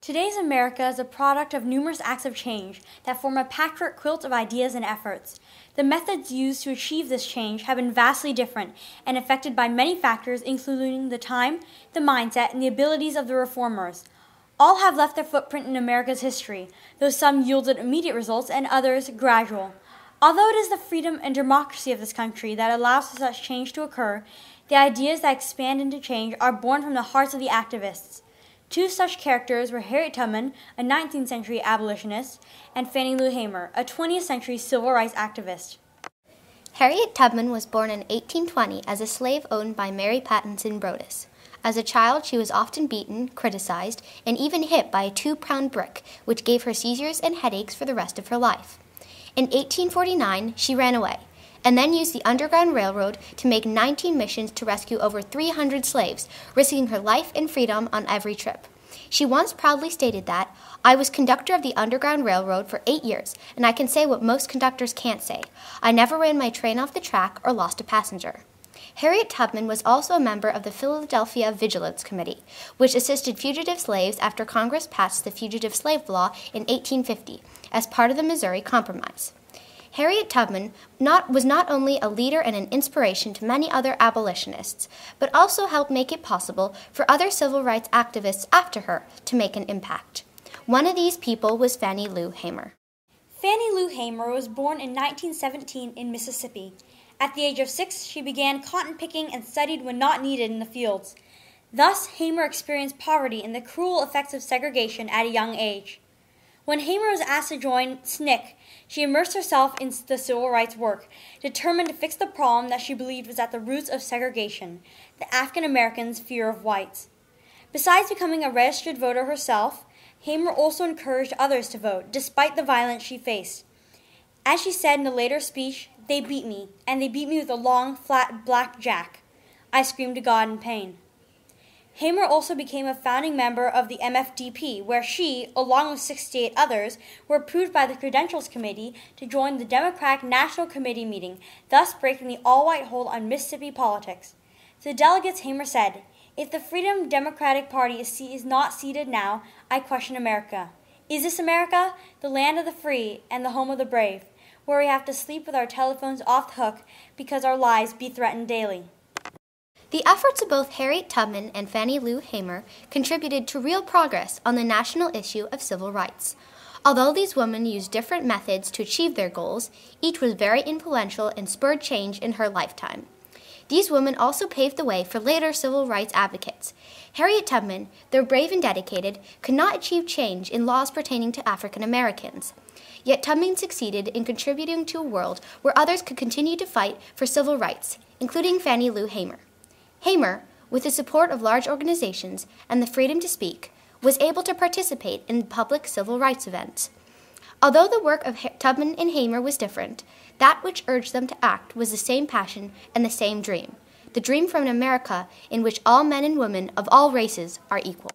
Today's America is a product of numerous acts of change that form a patchwork quilt of ideas and efforts. The methods used to achieve this change have been vastly different and affected by many factors, including the time, the mindset, and the abilities of the reformers. All have left their footprint in America's history, though some yielded immediate results and others gradual. Although it is the freedom and democracy of this country that allows for such change to occur, the ideas that expand into change are born from the hearts of the activists. Two such characters were Harriet Tubman, a 19th century abolitionist, and Fannie Lou Hamer, a 20th century civil rights activist. Harriet Tubman was born in 1820 as a slave owned by Mary Pattinson Brodess. As a child, she was often beaten, criticized, and even hit by a 2-pound brick, which gave her seizures and headaches for the rest of her life. In 1849, she ran away, and then used the Underground Railroad to make 19 missions to rescue over 300 slaves, risking her life and freedom on every trip. She once proudly stated that, "I was conductor of the Underground Railroad for 8 years, and I can say what most conductors can't say. I never ran my train off the track or lost a passenger." Harriet Tubman was also a member of the Philadelphia Vigilance Committee, which assisted fugitive slaves after Congress passed the Fugitive Slave Law in 1850 as part of the Missouri Compromise. Harriet Tubman was not only a leader and an inspiration to many other abolitionists, but also helped make it possible for other civil rights activists after her to make an impact. One of these people was Fannie Lou Hamer. Fannie Lou Hamer was born in 1917 in Mississippi. At the age of 6, she began cotton picking and studied when not needed in the fields. Thus, Hamer experienced poverty and the cruel effects of segregation at a young age. When Hamer was asked to join SNCC, she immersed herself in the civil rights work, determined to fix the problem that she believed was at the roots of segregation, the African Americans' fear of whites. Besides becoming a registered voter herself, Hamer also encouraged others to vote, despite the violence she faced. As she said in a later speech, "They beat me, and they beat me with a long, flat black jack. I screamed to God in pain." Hamer also became a founding member of the MFDP, where she, along with 68 others, were approved by the Credentials Committee to join the Democratic National Committee meeting, thus breaking the all-white hold on Mississippi politics. To the delegates, Hamer said, "If the Freedom Democratic Party is not seated now, I question America. Is this America, the land of the free and the home of the brave, where we have to sleep with our telephones off the hook because our lives be threatened daily?" The efforts of both Harriet Tubman and Fannie Lou Hamer contributed to real progress on the national issue of civil rights. Although these women used different methods to achieve their goals, each was very influential and spurred change in her lifetime. These women also paved the way for later civil rights advocates. Harriet Tubman, though brave and dedicated, could not achieve change in laws pertaining to African Americans. Yet Tubman succeeded in contributing to a world where others could continue to fight for civil rights, including Fannie Lou Hamer. Hamer, with the support of large organizations and the freedom to speak, was able to participate in public civil rights events. Although the work of Tubman and Hamer was different, that which urged them to act was the same passion and the same dream, the dream from an America in which all men and women of all races are equal.